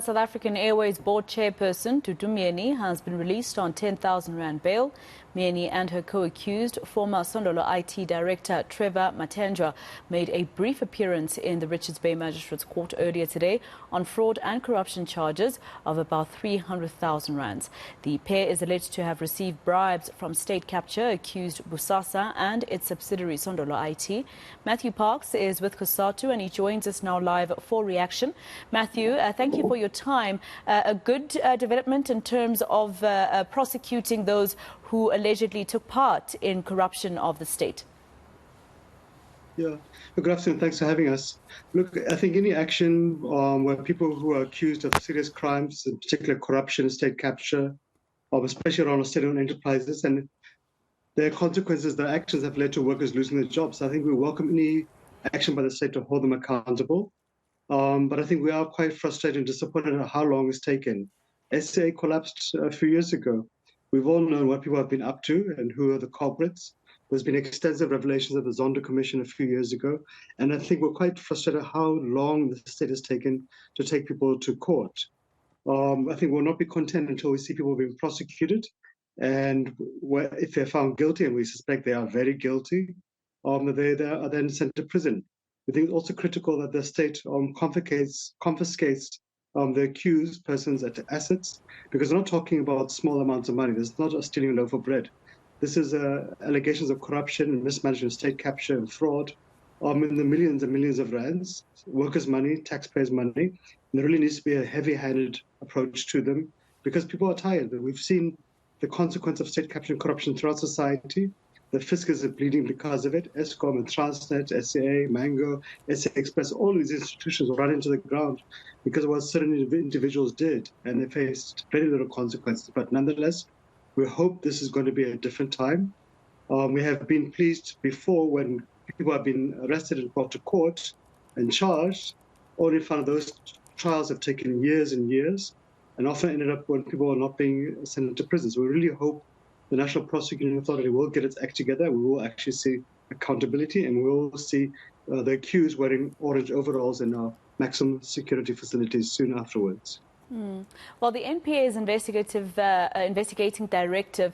South African Airways board chairperson Dudu Myeni has been released on 10,000 rand bail. Myeni and her co-accused, former Sondolo IT director Trevor Mathenjwa, made a brief appearance in the Richards Bay Magistrate's Court earlier today on fraud and corruption charges of about 300,000 rands. The pair is alleged to have received bribes from state capture accused Busasa and its subsidiary Sondolo IT. Matthew Parks is with COSATU and he joins us now live for reaction. Matthew, thank you for your time. A good development in terms of prosecuting those who allegedly took part in corruption of the state. Yeah, good afternoon. Thanks for having us. Look, I think any action where people who are accused of serious crimes, in particular corruption, state capture, especially around state-owned enterprises, and their consequences, their actions have led to workers losing their jobs. I think we welcome any action by the state to hold them accountable. But I think we are quite frustrated and disappointed at how long it's taken. SCA collapsed a few years ago. We've all known what people have been up to and who are the culprits. There's been extensive revelations of the Zondo Commission a few years ago. And I think we're quite frustrated how long the state has taken to take people to court. I think we'll not be content until we see people being prosecuted. And if they're found guilty, and we suspect they are very guilty, they are then sent to prison. We think it's also critical that the state confiscates the accused person's assets, because we're not talking about small amounts of money. This is not stealing a loaf of bread. This is allegations of corruption and mismanagement, state capture and fraud in the millions and millions of rands, workers' money, taxpayers' money. And there really needs to be a heavy-handed approach to them, because people are tired. We've seen the consequence of state capture and corruption throughout society. The fisc is bleeding because of it. Eskom and Transnet, SCA, Mango, SA Express, all these institutions were run into the ground because of what certain individuals did, and they faced very little consequences. But nonetheless, we hope this is going to be a different time. We have been pleased before when people have been arrested and brought to court and charged, only found those trials have taken years and years, and often ended up when people are not being sent to prison. So we really hope the National Prosecuting Authority will get its act together. We will actually see accountability, and we will see the accused wearing orange overalls in our maximum security facilities soon afterwards. Well, the NPA's investigating directive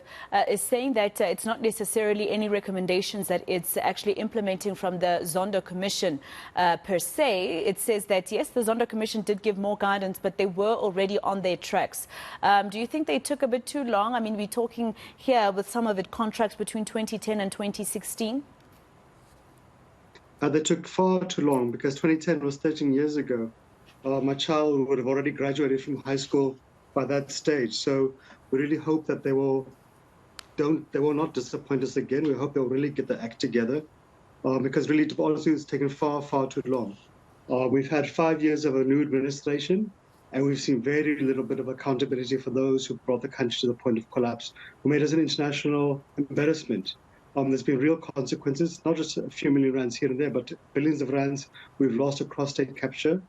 is saying that it's not necessarily any recommendations that it's actually implementing from the Zondo Commission per se. It says that, yes, the Zondo Commission did give more guidance, but they were already on their tracks. Do you think they took a bit too long? I mean, we're talking here with some of it contracts between 2010 and 2016. They took far too long, because 2010 was 13 years ago. My child would have already graduated from high school by that stage. So we really hope that they will not disappoint us again. We hope they'll really get the act together, because really, to be honest, it's taken far, far too long. We've had 5 years of a new administration, and we've seen very little bit of accountability for those who brought the country to the point of collapse, who made us an international embarrassment. There's been real consequences, not just a few million rands here and there, but billions of rands we've lost across state capture.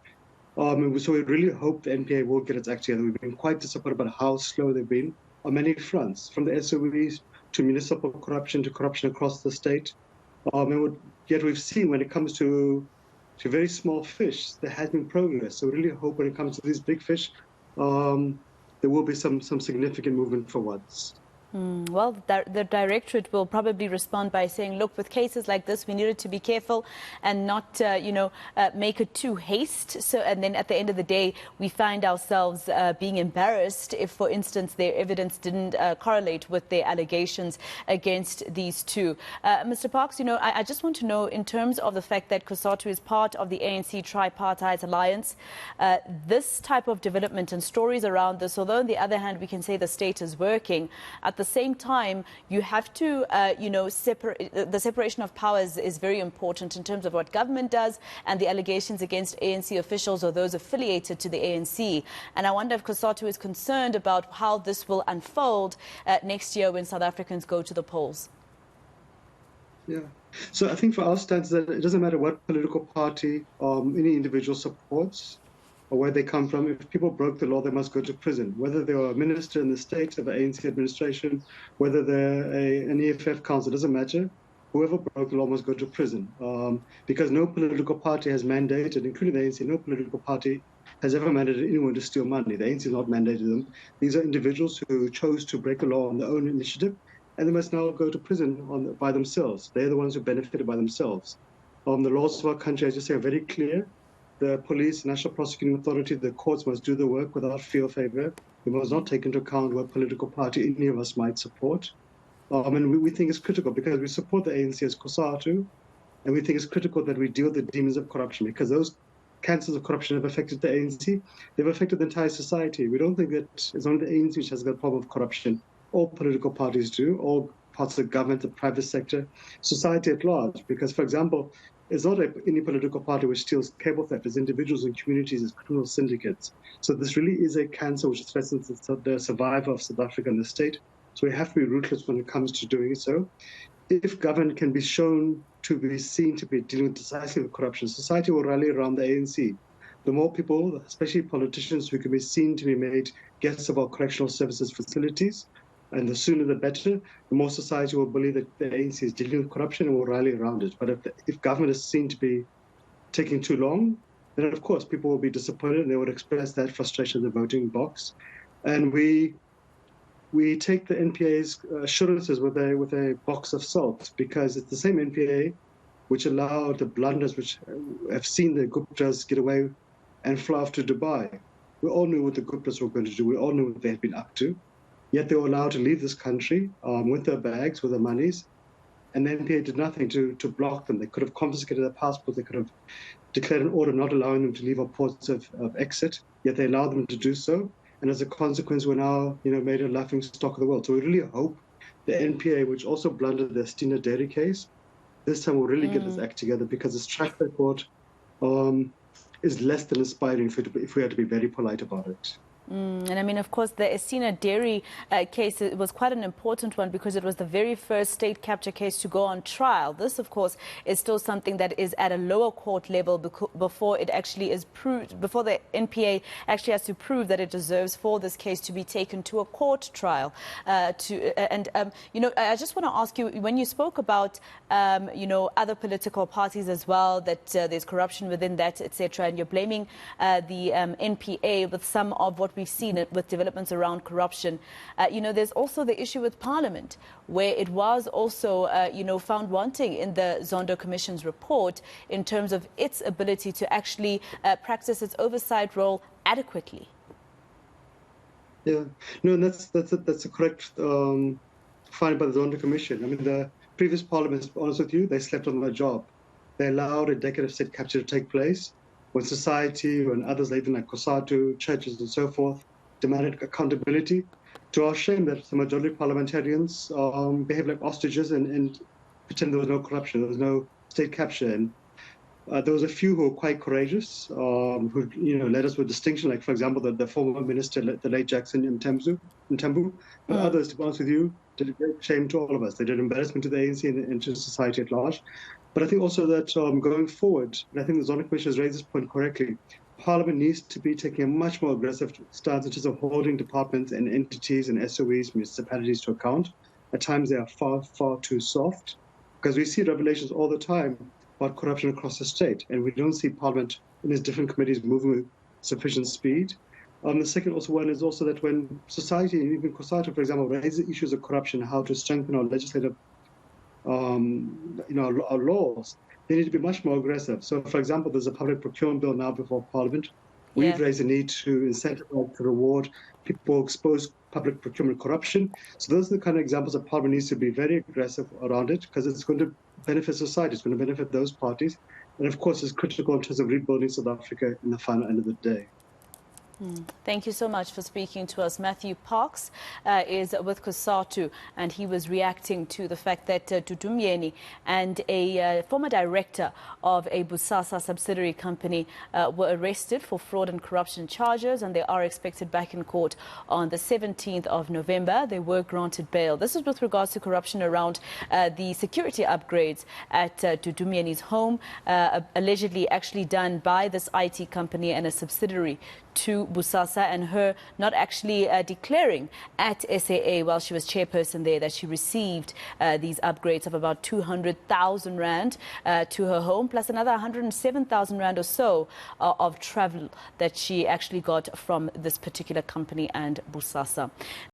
So we really hope the NPA will get its act together. We've been quite disappointed about how slow they've been on many fronts, from the SOEs to municipal corruption to corruption across the state. Yet we've seen when it comes to very small fish, there has been progress. So we really hope when it comes to these big fish, there will be some significant movement for once. Well, the directorate will probably respond by saying, look, with cases like this, we needed to be careful and not, make it too haste. So, and then at the end of the day, we find ourselves being embarrassed if, for instance, their evidence didn't correlate with their allegations against these two. Mr. Parks, I just want to know, in terms of the fact that COSATU is part of the ANC Tripartite Alliance, this type of development and stories around this, although on the other hand, we can say the state is working, at the same time, you have to, the separation of powers is very important in terms of what government does and the allegations against ANC officials or those affiliated to the ANC. And I wonder if COSATU is concerned about how this will unfold next year when South Africans go to the polls. Yeah. So I think for our stance that it doesn't matter what political party any individual supports, or where they come from. If people broke the law, they must go to prison, whether they were a minister in the state of the ANC administration, whether they're an EFF council, doesn't matter. Whoever broke the law must go to prison, because no political party has mandated, including the ANC, no political party has ever mandated anyone to steal money. The ANC has not mandated them. These are individuals who chose to break the law on their own initiative, and they must now go to prison by themselves. They're the ones who benefited by themselves. The laws of our country, as you say, are very clear. The police, National Prosecuting Authority, the courts must do the work without fear or favor. We must not take into account what political party any of us might support. And we think it's critical because we support the ANC as COSATU, and we think it's critical that we deal with the demons of corruption, because those cancers of corruption have affected the ANC. They've affected the entire society. We don't think that it's only the ANC which has got a problem of corruption. All political parties do, all parts of the government, the private sector, society at large. Because, for example, it's not any political party which steals cable theft. It's individuals and communities as criminal syndicates. So this really is a cancer which threatens the survival of South Africa and the state. So we have to be ruthless when it comes to doing so. If government can be shown to be seen to be dealing decisively with corruption, society will rally around the ANC. The more people, especially politicians, who can be seen to be made guests of our correctional services facilities, and the sooner the better, the more society will believe that the ANC is dealing with corruption and will rally around it. But if government is seen to be taking too long, then of course people will be disappointed and they would express that frustration in the voting box. And we take the NPA's assurances with a box of salt, because it's the same NPA which allowed the blunders which have seen the Guptas get away and fly off to Dubai. We all knew what the Guptas were going to do. We all knew what they had been up to. Yet they were allowed to leave this country with their bags, with their monies, and the NPA did nothing to block them. They could have confiscated their passports. They could have declared an order not allowing them to leave our ports of exit, yet they allowed them to do so. And as a consequence, we're now, made a laughing stock of the world. So we really hope the NPA, which also blundered the Stina Dairy case, this time will really get its act together, because its track record is less than inspiring if we are to be very polite about it. And I mean, of course, the Estina Dairy case was quite an important one, because it was the very first state capture case to go on trial. This, of course, is still something that is at a lower court level before it actually is proved, before the NPA actually has to prove that it deserves for this case to be taken to a court trial. I just want to ask you, when you spoke about, other political parties as well, that there's corruption within that, etc., and you're blaming the NPA with some of what we've seen it with developments around corruption. There's also the issue with Parliament, where it was also, found wanting in the Zondo Commission's report in terms of its ability to actually practice its oversight role adequately. Yeah, no, that's a correct finding by the Zondo Commission. I mean, the previous Parliament, to be honest with you, they slept on their job. They allowed a decade of state capture to take place, when society and others, even like COSATU, churches and so forth, demanded accountability. To our shame that the majority of parliamentarians behave like ostriches and pretend there was no corruption, there was no state capture. And there was a few who were quite courageous, who led us with distinction, like, for example, the former minister, the late Jackson Mthembu. But others, to be honest with you, did a great shame to all of us. They did embarrassment to the ANC and to society at large. But I think also that going forward, and I think the Zondo Commission has raised this point correctly, Parliament needs to be taking a much more aggressive stance in terms of holding departments and entities and SOEs, municipalities to account. At times they are far, far too soft, because we see revelations all the time about corruption across the state, and we don't see Parliament in its different committees moving with sufficient speed. The second one is also that when society, and even COSATU, for example, raises issues of corruption, how to strengthen our legislative our laws, they need to be much more aggressive. So, for example, there's a public procurement bill now before Parliament. We've raised the need to incentivize, to reward people who expose public procurement corruption. So those are the kind of examples that Parliament needs to be very aggressive around it, because it's going to benefit society, it's going to benefit those parties. And of course, it's critical in terms of rebuilding South Africa in the final end of the day. Thank you so much for speaking to us. Matthew Parks is with COSATU, and he was reacting to the fact that Dudu Myeni and a former director of a Busasa subsidiary company were arrested for fraud and corruption charges, and they are expected back in court on the 17th of November. They were granted bail. This is with regards to corruption around the security upgrades at Dudu Myeni's home, allegedly actually done by this IT company and a subsidiary to Bosasa and her not actually declaring at SAA while she was chairperson there that she received these upgrades of about 200,000 rand to her home, plus another 107,000 rand or so of travel that she actually got from this particular company and Bosasa.